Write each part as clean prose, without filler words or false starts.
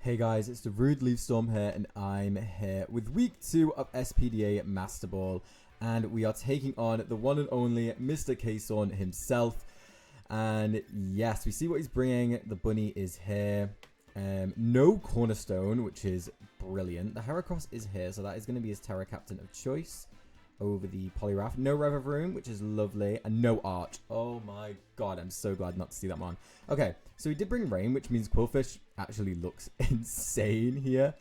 Hey guys, it's DarudeLeafStorm here, and I'm here with week 2 of SPDA Masterball, and we are taking on the one and only Mr. KSaun himself. And yes, we see what he's bringing. The bunny is here. No Cornerstone, which is brilliant. The Heracross is here, so that is going to be his Terra Captain of choice over the Poliwrath. No Revavroom, which is lovely, and no Arch. Oh my god, I'm so glad not to see that one. Okay, so he did bring Rain, which means Quillfish actually looks insane here.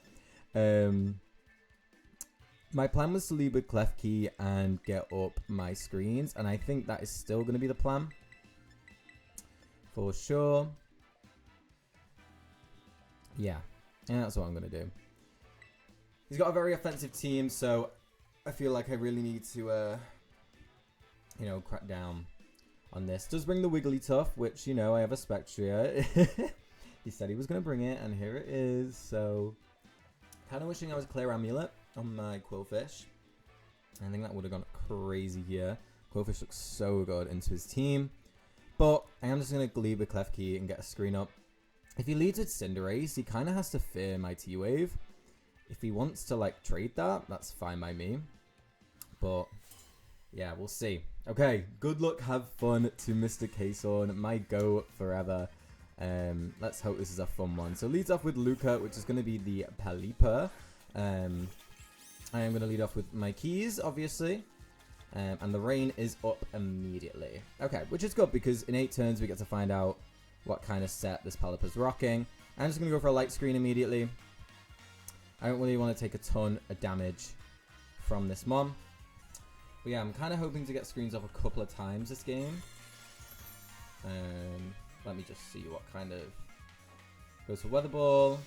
My plan was to lead with Klefki and get up my screens, and I think that is still going to be the plan. For sure. Yeah, that's what I'm going to do. He's got a very offensive team, so I feel like I really need to, crack down on this. Does bring the Wigglytuff, which, I have a Spectria. He said he was going to bring it, and here it is. So, kind of wishing I was Clear Amulet on my Quillfish. I think that would have gone crazy here. Quillfish looks so good into his team. But I am just going to lead with Klefki and get a screen up. If he leads with Cinderace, he kind of has to fear my T-Wave. If he wants to, trade that, that's fine by me. But, yeah, we'll see. Okay, good luck, have fun to Mr. KSaun, my go forever. Let's hope this is a fun one. So, leads off with Luca, which is going to be the Pelipper. I am going to lead off with my keys, obviously. And the rain is up immediately. Okay, which is good, because in 8 turns we get to find out what kind of set this Pelipper's rocking. I'm just going to go for a light screen immediately. I don't really want to take a ton of damage from this Mon. But yeah, I'm kind of hoping to get screens off a couple of times this game. Let me just see what kind of... Goes for Weather Ball.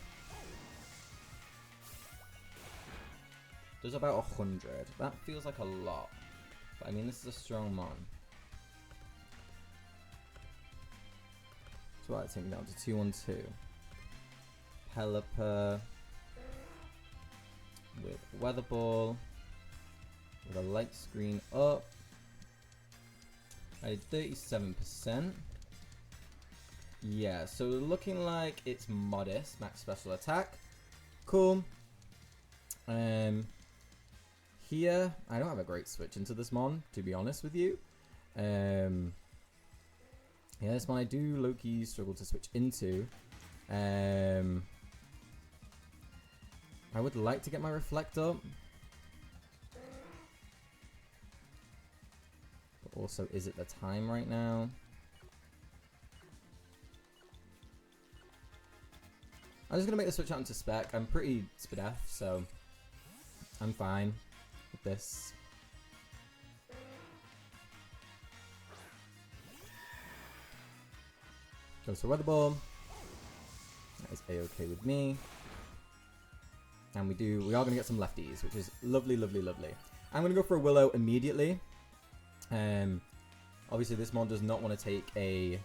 Does about 100. That feels like a lot. But I mean, this is a strong Mon. So I take me down to 2-1-2. Pelipper with Weather Ball. With a light screen up. I did 37%. Yeah, so looking like it's modest. Max special attack. Cool. Here, I don't have a great switch into this Mon, to be honest with you. Yeah, this Mon I do low-key struggle to switch into. I would like to get my Reflect up. But also, is it the time right now? I'm just going to make the switch out into Spec. I'm pretty SPDA, so I'm fine with this. Goes for Weather Ball. That is a-okay with me. And we are going to get some lefties, which is lovely, lovely, lovely. I'm going to go for a Willow immediately. Obviously, this Mon does not want to take a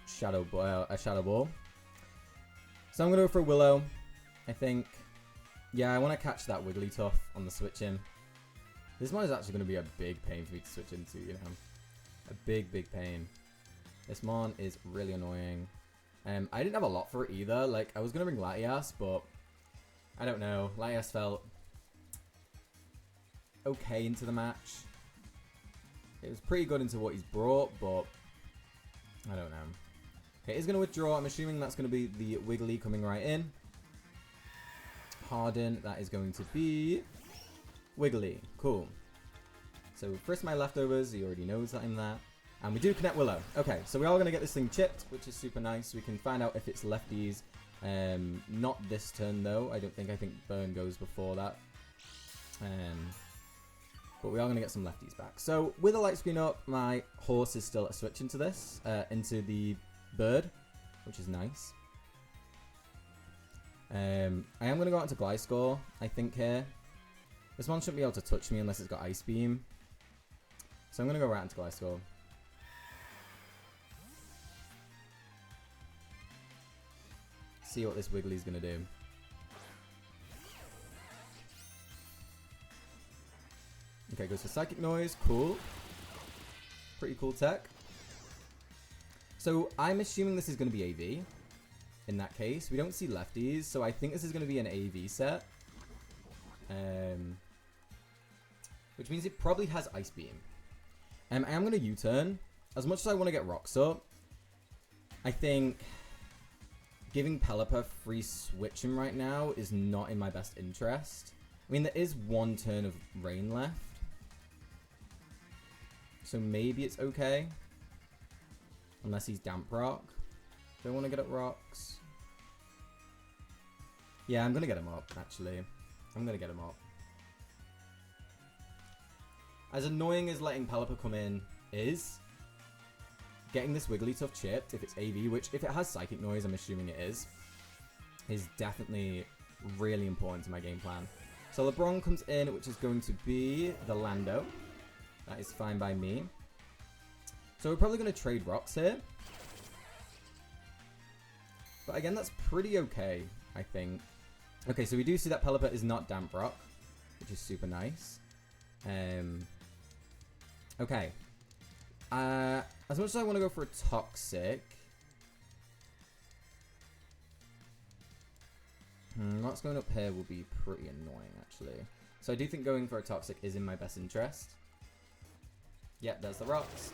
Shadow Ball. So I'm going to go for a Willow, I think. Yeah, I want to catch that Wigglytuff on the switch in. This Mon is actually going to be a big pain for me to switch into, A big, big pain. This Mon is really annoying. I didn't have a lot for it either. I was going to bring Latias, but I don't know. Latias felt okay into the match. It was pretty good into what he's brought, but I don't know. Okay, he's going to withdraw. I'm assuming that's going to be the Wiggly coming right in. Harden, that is going to be Wiggly. Cool. So first my leftovers, he already knows that I'm there. And we do connect Willow. Okay, so we are going to get this thing chipped, which is super nice. We can find out if it's lefties. Not this turn, though. I think Burn goes before that. But we are going to get some lefties back. So with a light screen up, my horse is still a switch into this, into the bird, which is nice. I am going to go out to GLISCOR, I think, here. This one shouldn't be able to touch me unless it's got Ice Beam. So I'm going to go right into GLISCOR. See what this Wiggly's going to do. Okay, goes for Psychic Noise. Cool. Pretty cool tech. So I'm assuming this is going to be AV. in that case. We don't see lefties, so I think this is going to be an AV set. Which means it probably has Ice Beam. I am going to U-turn. As much as I want to get Rocks up, I think giving Pelipper free switching right now is not in my best interest. I mean, there is one turn of Rain left. So maybe it's okay. Unless he's Damp Rock. Do I want to get up Rocks? Yeah, I'm going to get him up, actually. I'm going to get him up. As annoying as letting Pelipper come in is, getting this Wigglytuff chipped, if it's AV, which if it has Psychic Noise, I'm assuming it is definitely really important to my game plan. So LeBron comes in, which is going to be the Lando. That is fine by me. So we're probably going to trade Rocks here. But again, that's pretty okay, I think. Okay, so we do see that Pelipper is not Damp Rock, which is super nice. Okay. As much as I want to go for a Toxic... what's going up here will be pretty annoying, actually. So I do think going for a Toxic is in my best interest. Yep, there's the Rocks.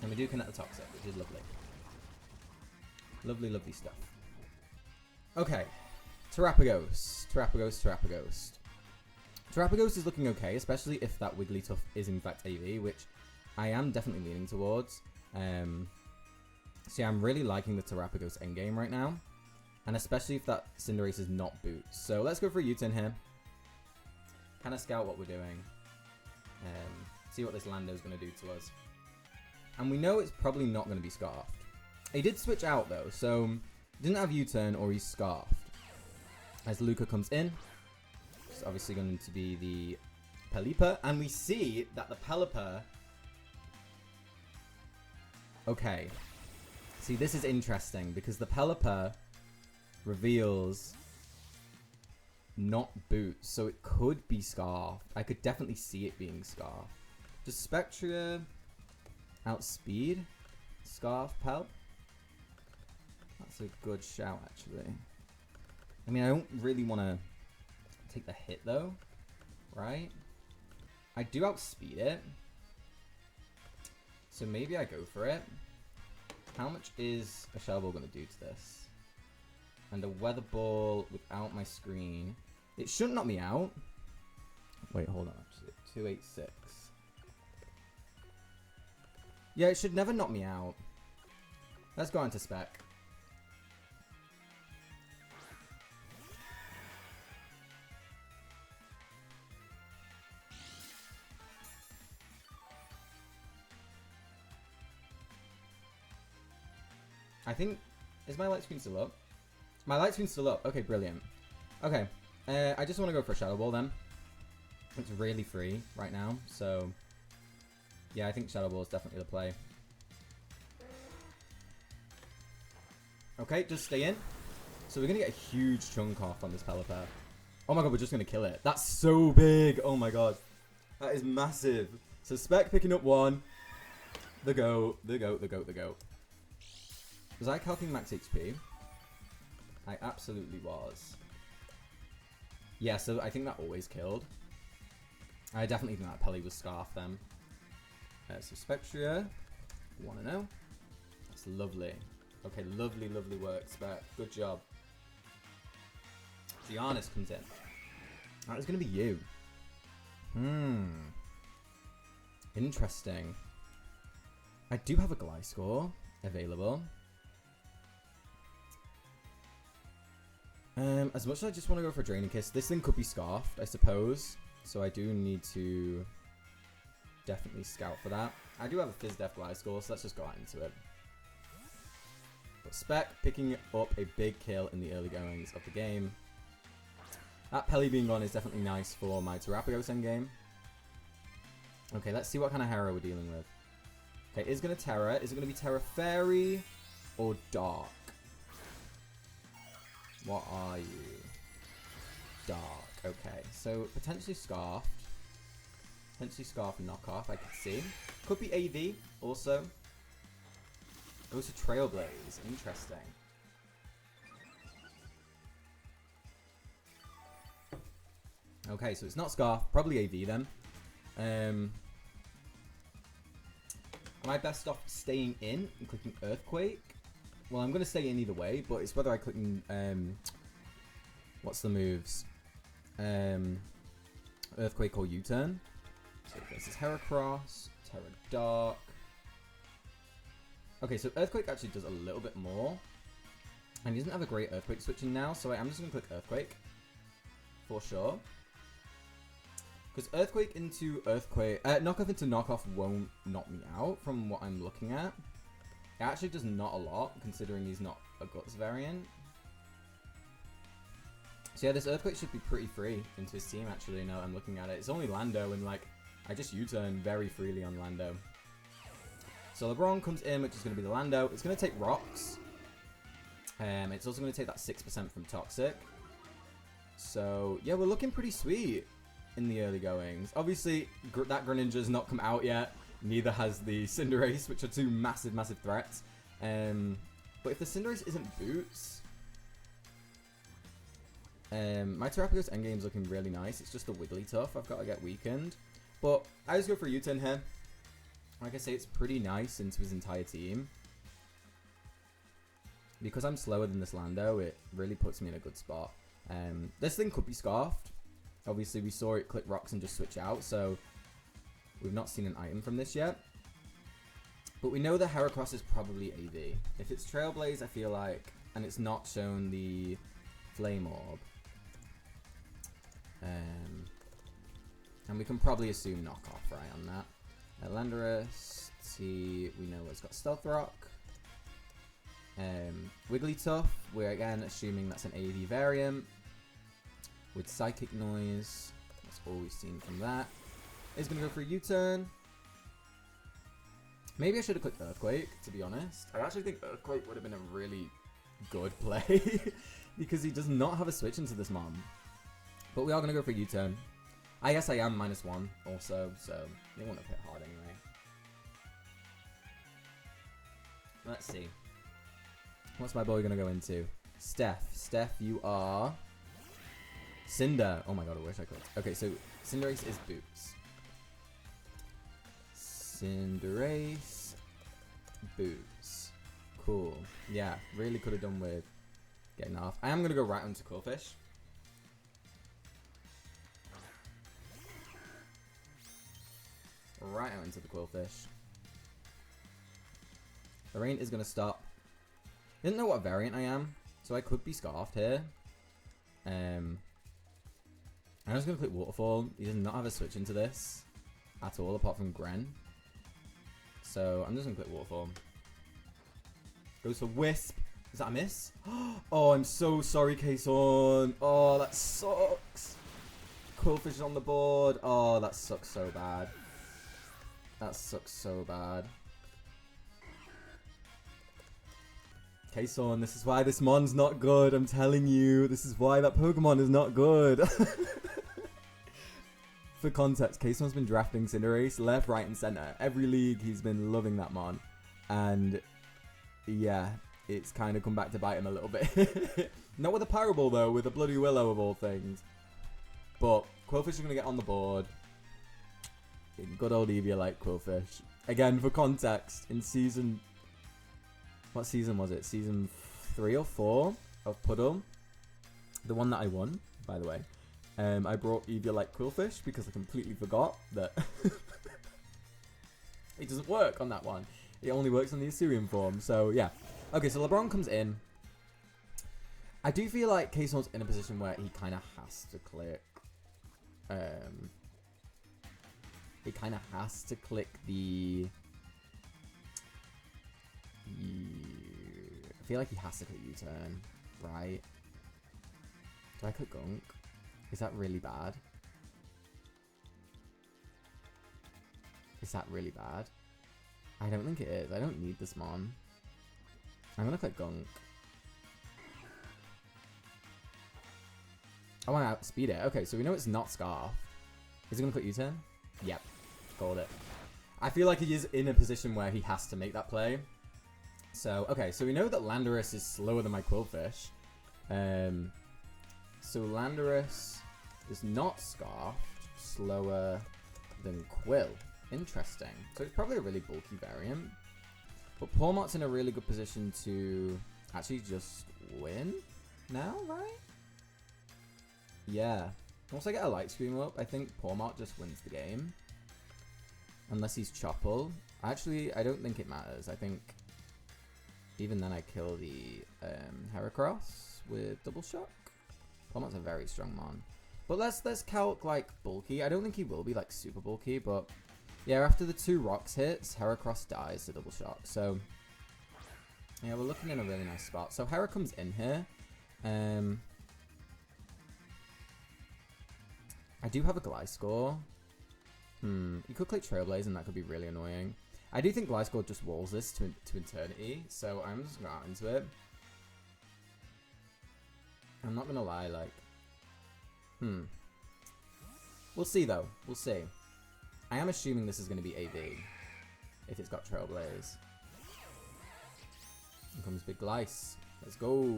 And we do connect the Toxic, which is lovely. Lovely, lovely stuff. Okay. Terrapagos. Terrapagos is looking okay, especially if that Wigglytuff is in fact AV, which I am definitely leaning towards. So yeah, I'm really liking the Terrapagos endgame right now. And especially if that Cinderace is not Boots. So let's go for a U-turn here. Kind of scout what we're doing. See what this Lando's going to do to us. And we know it's probably not going to be Scarfed. He did switch out though, so he didn't have U-turn or he's Scarfed. As Luca comes in, it's obviously going to be the Pelipper, and we see that the Pelipper... Okay. See, this is interesting, because the Pelipper reveals not Boots, so it could be Scarfed. I could definitely see it being Scarfed. Does Spectria outspeed Scarf Pel? That's a good shout, actually. I mean, I don't really want to take the hit, though. Right? I do outspeed it. So maybe I go for it. How much is a Shell Ball going to do to this? And a Weather Ball without my screen. It shouldn't knock me out. Wait, hold on, actually. 286. Yeah, it should never knock me out. Let's go on to Spec. I think... Is my light screen still up? My light screen's still up. Okay, brilliant. Okay. I just want to go for a Shadow Ball then. It's really free right now, so... Yeah, I think Shadow Ball is definitely the play. Okay, just stay in. So we're going to get a huge chunk off on this Pelipper. Oh my god, we're just going to kill it. That's so big. Oh my god. That is massive. So Spec picking up one. The goat. Was I calculating max HP? I absolutely was. Yeah, so I think that always killed. I definitely think that Pelly was Scarf then. So Spectria, 1-0. That's lovely. Okay, lovely work, Spec. Good job. Giannis comes in. That is going to be you. Interesting. I do have a GLISCOR available. As much as I just want to go for a Draining Kiss, this thing could be Scarfed, I suppose. So I do need to definitely scout for that. I do have a Fizz Def GLISCOR, so let's just go out into it. But Spec picking up a big kill in the early goings of the game. That Pelly being gone is definitely nice for my Terrapagos endgame. Okay, let's see what kind of Hera we're dealing with. Okay, is it going to Terra? Is it going to be Terra Fairy or Dark? What are you? Dark. Okay, so potentially Scarfed. Potentially Scarf and Knockoff, I could see. Could be AV, also. Goes to Trailblaze. Interesting. Okay, so it's not Scarf. Probably AV then. Am I best off staying in and clicking Earthquake? Well, I'm going to stay in either way, but it's whether I click in, what's the moves? Earthquake or U-turn. So this is Heracross, Terra Dark. Okay, so Earthquake actually does a little bit more. And he doesn't have a great Earthquake switching now, so I'm just going to click Earthquake. For sure. Because Earthquake into Earthquake... Knockoff into Knockoff won't knock me out from what I'm looking at. It actually does not a lot, considering he's not a Guts variant. So yeah, this Earthquake should be pretty free into his team, actually, now that I'm looking at it. It's only Lando, and like, I just U-turn very freely on Lando. So LeBron comes in, which is going to be the Lando. It's going to take Rocks. It's also going to take that 6% from Toxic. So yeah, we're looking pretty sweet in the early goings. Obviously, that Greninja has not come out yet. Neither has the Cinderace, which are two massive, massive threats. But if the Cinderace isn't Boots... my Terrapagos endgame's looking really nice. It's just a Wigglytuff I've got to get weakened. But I just go for a U-turn here. Like I say, it's pretty nice into his entire team. Because I'm slower than this Lando, it really puts me in a good spot. This thing could be Scarfed. Obviously, we saw it click Rocks and just switch out, so we've not seen an item from this yet. But we know the Heracross is probably AV. If it's Trailblaze, I feel like, and it's not shown the Flame Orb. And we can probably assume Knockoff, right, on that. LANDORUS-T, we know it's got Stealth Rock. Wigglytuff, we're again assuming that's an AV variant. With Psychic Noise, that's all we've seen from that. It's going to go for a U-turn. Maybe I should have clicked Earthquake, to be honest. I actually think Earthquake would have been a really good play. Because he does not have a switch into this Mom. But we are going to go for a U-turn. I guess I am -1 also, so they won't have hit hard anyway. Let's see. What's my boy going to go into? Steph. Steph, you are... Cinder. Oh my god, I wish I could. Okay, so Cinderace is Boots. Cinderace, Boots. Cool. Yeah, really could have done with getting off. I am going to go right onto Quillfish. Right out into the Quillfish. The rain is going to stop. I didn't know what variant I am, so I could be Scarfed here. I'm just going to click Waterfall. He does not have a switch into this at all, apart from Gren. So I'm just going to click Waterfall. Goes for Wisp. Is that a miss? Oh, I'm so sorry, KSaun. Oh, that sucks. Quillfish is on the board. Oh, that sucks so bad. That sucks so bad. KSaun, this is why this mon's not good. I'm telling you. This is why that Pokemon is not good. For context, KSaun's been drafting Cinderace left, right, and center. Every league, he's been loving that mon. And yeah, it's kind of come back to bite him a little bit. Not with a Power Ball, though, with a bloody Willow of all things. But Quillfish is going to get on the board. In good old Eevee-like Quillfish. Again, for context, in season... What season was it? Season 3 or 4 of PUDL. The one that I won, by the way. I brought Eevee-like Quillfish because I completely forgot that it doesn't work on that one. It only works on the Assyrian form. So, yeah. Okay, so LeBron comes in. I do feel like KSaun's in a position where he kind of has to click... he kind of has to click the... I feel like he has to click U-turn, right? Do I click Gunk? Is that really bad? Is that really bad? I don't think it is. I don't need this mon. I'm gonna click Gunk. Oh, I outspeed it. Okay, so we know it's not Scarf. Is he gonna click U-turn? Yep, called it. I feel like he is in a position where he has to make that play. So, okay, so we know that Landorus is slower than my Quillfish. So Landorus is not Scarfed, slower than Quill. Interesting. So it's probably a really bulky variant. But Pawmot's in a really good position to actually just win now, right? Yeah. Once I get a Light Scream up, I think Pawmot just wins the game. Unless he's Chople. Actually, I don't think it matters. I think even then I kill the Heracross with Double Shock. Pawmot's a very strong mon. But let's calc like bulky. I don't think he will be like super bulky, but yeah, after the 2 rocks hits, Heracross dies to Double Shock. So yeah, we're looking in a really nice spot. So Hera comes in here. I do have a GLISCOR. You could click Trailblaze and that could be really annoying. I do think GLISCOR just walls this to Eternity, so I'm just going to go out into it. I'm not going to lie, like... We'll see, though. We'll see. I am assuming this is going to be AV, if it's got Trailblaze. Here comes Big Glice. Let's go.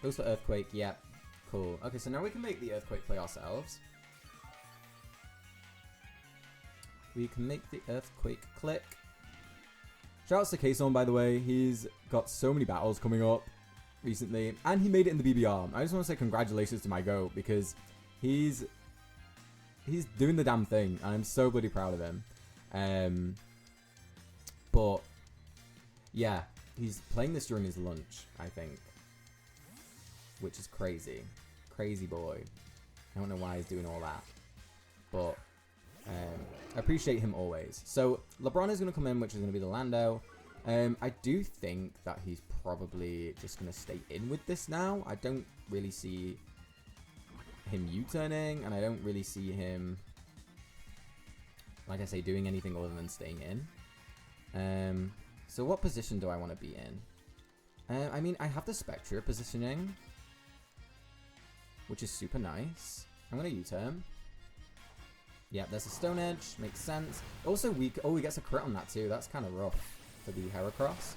Goes for Earthquake, yep. Cool. Okay, so now we can make the Earthquake play ourselves. We can make the Earthquake click. Shoutouts to KSaun, by the way. He's got so many battles coming up recently. And he made it in the BBR. I just want to say congratulations to my GOAT because he's doing the damn thing. And I'm so bloody proud of him. But, yeah. He's playing this during his lunch, I think. Which is crazy. Crazy boy. I don't know why he's doing all that. But... I appreciate him always. So, LeBron is going to come in, which is going to be the Lando. I do think that he's probably just going to stay in with this now. I don't really see him U-turning, and I don't really see him, like I say, doing anything other than staying in. So what position do I want to be in? I mean, I have the Spectra positioning, which is super nice. I'm going to U-turn. Yeah, there's a Stone Edge. Makes sense. Also, he gets a crit on that too. That's kind of rough for the Heracross.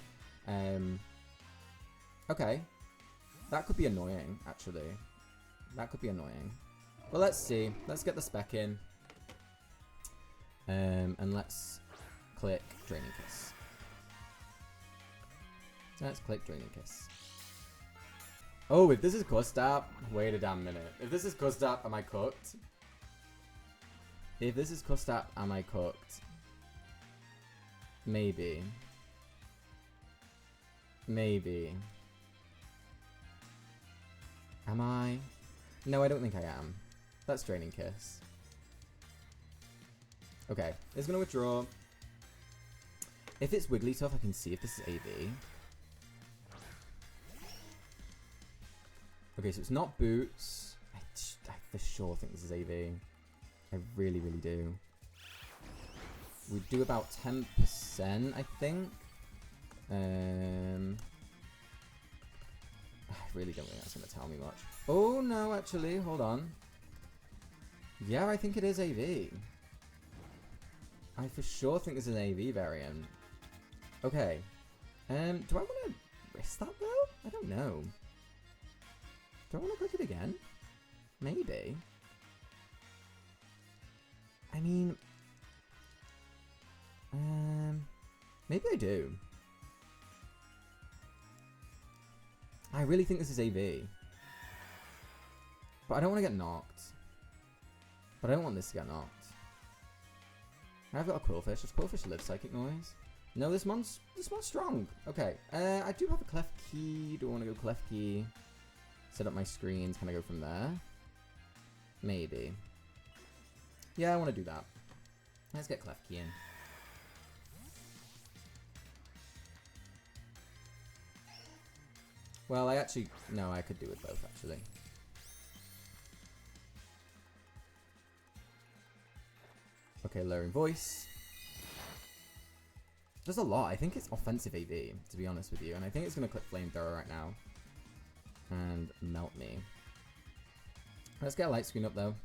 Okay. That could be annoying, actually. That could be annoying. But let's see. Let's get the spec in. And let's click Draining Kiss. Let's click Draining Kiss. Oh, if this is Custap, wait a damn minute. If this is Custap, am I cooked? If this is Custap, am I cooked? Maybe. Maybe. Am I? No, I don't think I am. That's Draining Kiss. Okay, it's gonna withdraw. If it's Wigglytuff, I can see if this is AV. Okay, so it's not Boots. I for sure think this is AV. I really, really do. We do about 10%, I think. I really don't think that's going to tell me much. Oh, no, actually. Hold on. Yeah, I think it is AV. I for sure think this is an AV variant. Okay. Do I want to risk that, though? I don't know. Do I want to click it again? Maybe. I mean, maybe I do. I really think this is AV. But I don't want to get knocked. But I don't want this to get knocked. I've got a Quillfish. Does Quillfish live Psychic Noise? No, this mon's strong. Okay, I do have a Clef Key. Do I want to go Clef Key? Set up my screens. Can I go from there? Maybe. Yeah, I want to do that. Let's get Clef Key in. Well, no, I could do it both, actually. Okay, lowering voice. There's a lot. I think it's offensive AV, to be honest with you. And I think it's going to click Flamethrower right now. And melt me. Let's get a light screen up, though.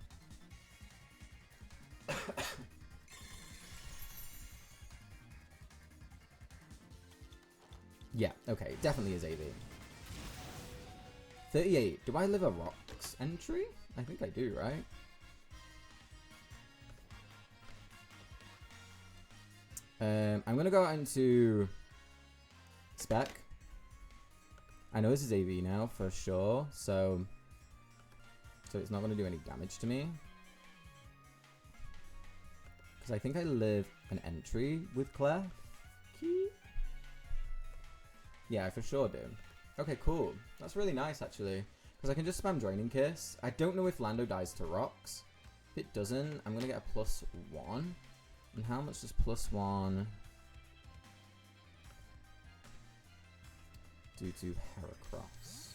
Yeah, okay, definitely is AV. 38. Do I live a rocks entry? I think I do, right? I'm gonna go out into spec. I know this is AV now for sure, so it's not gonna do any damage to me. Because I think I live an entry with Claire. Key? Yeah, I for sure do. Okay, cool. That's really nice, actually. Because I can just spam Draining Kiss. I don't know if Lando dies to rocks. If it doesn't, I'm going to get a +1. And how much does +1 do to Heracross?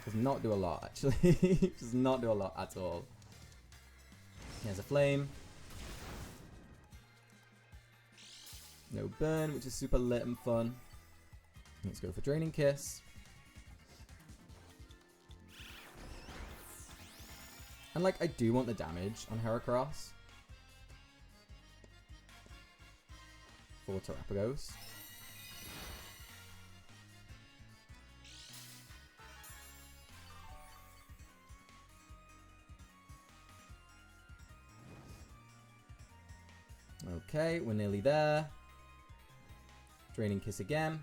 Does not do a lot, actually. Does not do a lot at all. Here's a Flame. No burn, which is super lit and fun. Let's go for Draining Kiss. And like, I do want the damage on Heracross. For Terrapagos. Okay, we're nearly there. Draining Kiss again.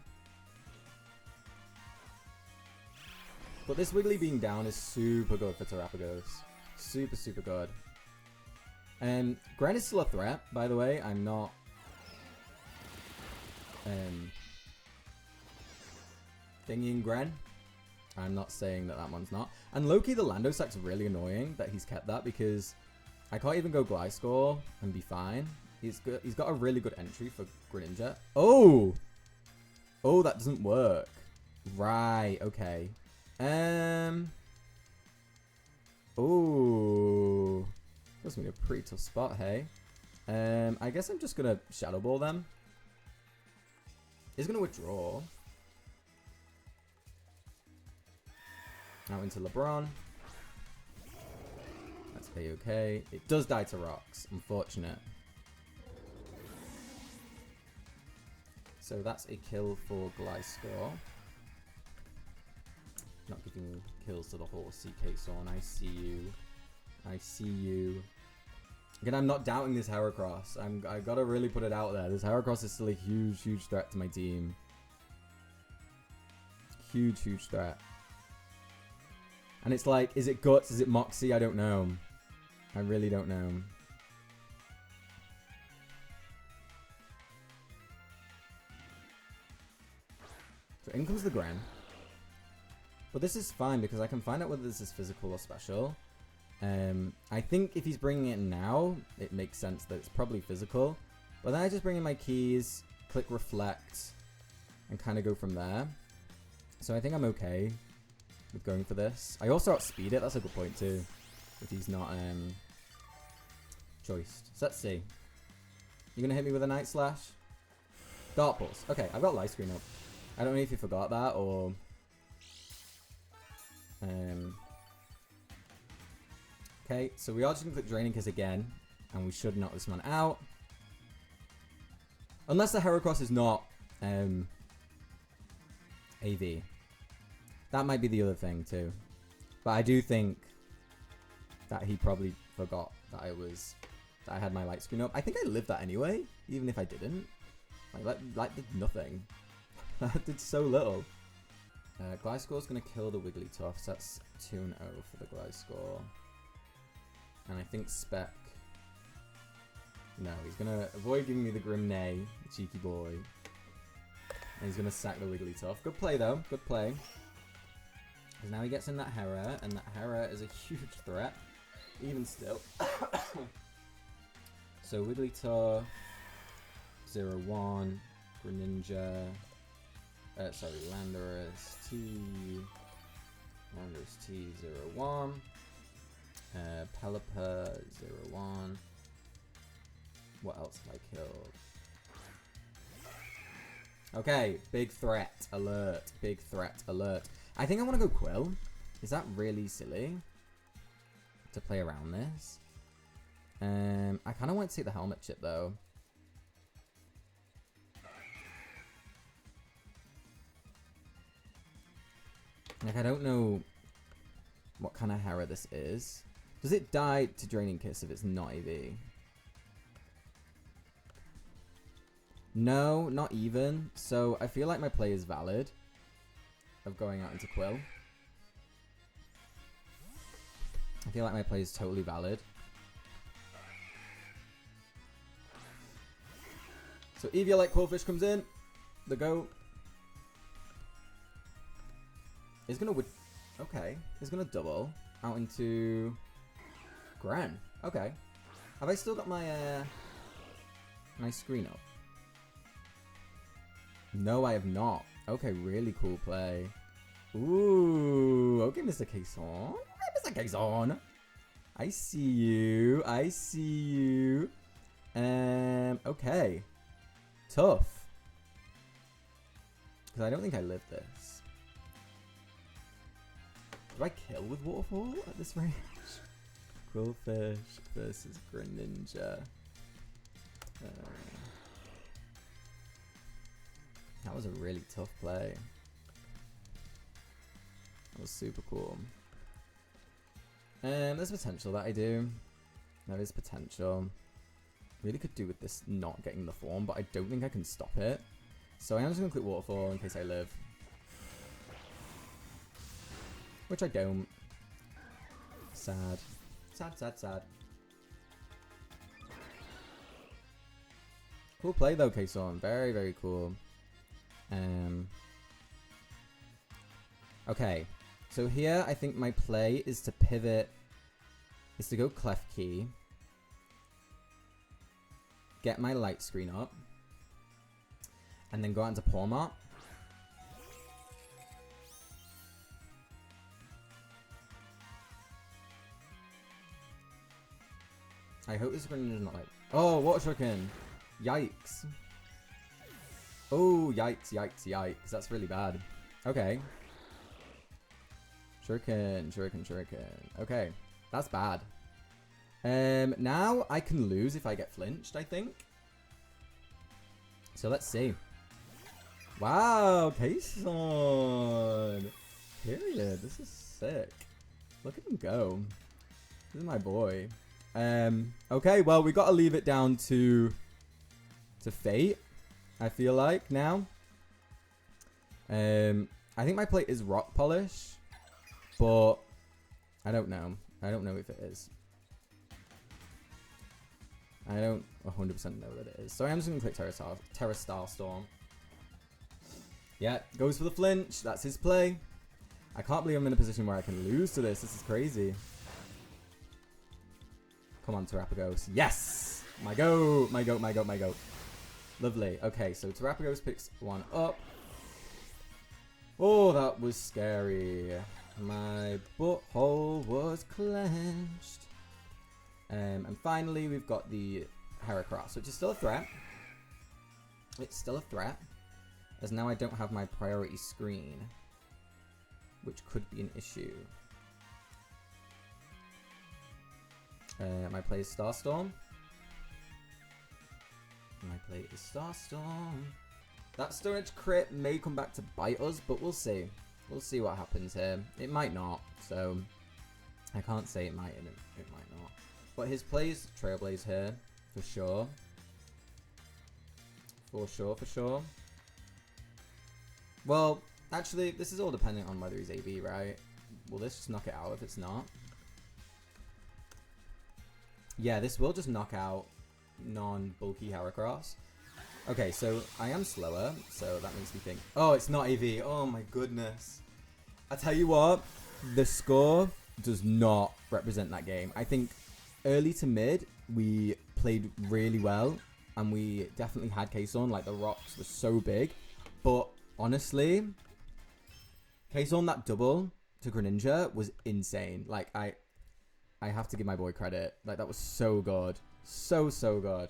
But this Wiggly being down is super good for Terrapagos. Super, super good. Gren is still a threat, by the way. I'm not... thinking Gren. I'm not saying that that one's not. And low-key, the Lando Sack's really annoying that he's kept that because I can't even go GLISCOR and be fine. He's got a really good entry for Greninja. Oh! Oh, that doesn't work. Right, okay. Oh. That's gonna be a pretty tough spot, hey? I guess I'm just gonna Shadow Ball them. He's gonna withdraw. Out into LeBron. That's A-okay. It does die to rocks. Unfortunate. So that's a kill for GLISCOR. Not giving kills to the horse, KSaun. I see you. I see you. Again, I'm not doubting this Heracross. I gotta really put it out there. This Heracross is still a huge, huge threat to my team. Huge, huge threat. And it's like, is it Guts? Is it Moxie? I don't know. I really don't know. So in comes the Gren. But this is fine because I can find out whether this is physical or special. I think if he's bringing it now, it makes sense that it's probably physical. But then I just bring in my keys, click Reflect, and kind of go from there. So I think I'm okay with going for this. I also outspeed it. That's a good point too. If he's not choiced. So let's see. You're going to hit me with a Night Slash? Dark Pulse. Okay, I've got Light Screen up. I don't know if you forgot that or... Okay, so we are just going to click Draining Kiss again. And we should knock this man out. Unless the Heracross is not AV. That might be the other thing too. But I do think that he probably forgot that I had my light screen up. I think I lived that anyway, even if I didn't. Like did nothing. That did so little. GLISCOR's going to kill the Wigglytuff, so that's 2-0 for the GLISCOR. And I think Spec... No, he's going to avoid giving me the Grim Neigh, the cheeky boy. And he's going to sack the Wigglytuff. Good play, though. Good play. Because now he gets in that Hera, and that Hera is a huge threat. Even still. So Wigglytuff, 0-1, Greninja... sorry, LANDORUS-T, LANDORUS-T 0-1, Pelipper 0-1. What else have I killed? Okay, big threat alert, big threat alert. I think I want to go Quill. Is that really silly to play around this? I kind of want to take the helmet chip though. Like, I don't know what kind of Hera this is. Does it die to Draining Kiss if it's not EV? No, not even. So I feel like my play is valid of going out into Quill. I feel like my play is totally valid. So Eviolite Quillfish comes in. The go. He's gonna okay. He's gonna double out into Gren. Okay. Have I still got my my screen up? No, I have not. Okay, really cool play. Ooh, okay, Mr. KSaun. Mr. KSaun. I see you. I see you. Okay. Tough. Because I don't think I lived this. Do I kill with Waterfall at this range? Quillfish versus Greninja. That was a really tough play. That was super cool. There's potential that I do. There is potential. Really could do with this not getting the form, but I don't think I can stop it. So I am just going to click Waterfall in case I live. Which I don't. Sad. Sad, sad, sad. Cool play though, KSaun. Very, very cool. Okay. So here, I think my play is to pivot, is to go Clef Key, get my light screen up, and then go out into Palmot. I hope this Greninja is not like... Oh, Water Shuriken! Yikes. Oh, yikes, yikes, yikes. That's really bad. Okay. Shuriken, Shuriken, Shuriken. Okay, that's bad. Now I can lose if I get flinched, I think. So let's see. Wow, KSaun. Period. This is sick. Look at him go. This is my boy. Okay, well, we got to leave it down to fate, I feel like, now. I think my plate is Rock Polish, but I don't know. I don't know if it is. I don't 100% know that it is. So I'm just going to click Terra Starstorm. Yeah, goes for the flinch. That's his play. I can't believe I'm in a position where I can lose to this. This is crazy. Come on, Terrapagos. Yes! My goat, my goat, my goat, my goat. Lovely. Okay, so Terrapagos picks one up. Oh, that was scary. My butthole was clenched. And finally, we've got the Heracross, which is still a threat. It's still a threat, as now I don't have my priority screen, which could be an issue. My play is Starstorm. My play is Starstorm. That storage crit may come back to bite us, but we'll see. We'll see what happens here. It might not, so I can't say it might and it might not. But his plays Trailblaze here, for sure. For sure, for sure. Well, actually, this is all dependent on whether he's AB, right? Will this just knock it out if it's not? Yeah, this will just knock out non-bulky Heracross. Okay, so I am slower, so that makes me think... Oh, it's not AV. Oh my goodness. I tell you what, the score does not represent that game. I think early to mid, we played really well, and we definitely had KSaun. Like, the rocks were so big. But honestly, KSaun, that double to Greninja was insane. Like, I have to give my boy credit. Like, that was so good. So, so good.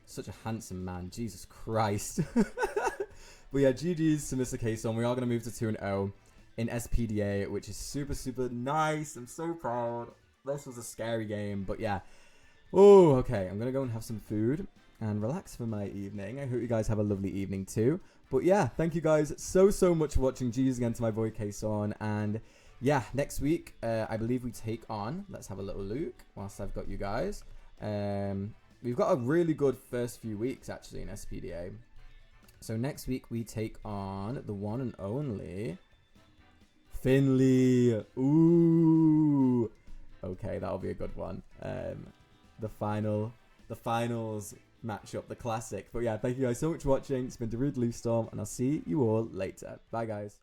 Such a handsome man. Jesus Christ. But yeah, GG's to Mr. KSaun. We are going to move to 2-0. in SPDA, which is super, super nice. I'm so proud. This was a scary game, but yeah. Oh, okay. I'm going to go and have some food and relax for my evening. I hope you guys have a lovely evening too. But yeah, thank you guys so, so much for watching. GG's again to my boy KSaun. And yeah, next week, I believe we take on, let's have a little look whilst I've got you guys. We've got a really good first few weeks actually in SPDA. So next week we take on the one and only Finley. Ooh. Okay, that'll be a good one. The finals matchup, the classic. But yeah, thank you guys so much for watching. It's been DarudeLeafStorm, and I'll see you all later. Bye, guys.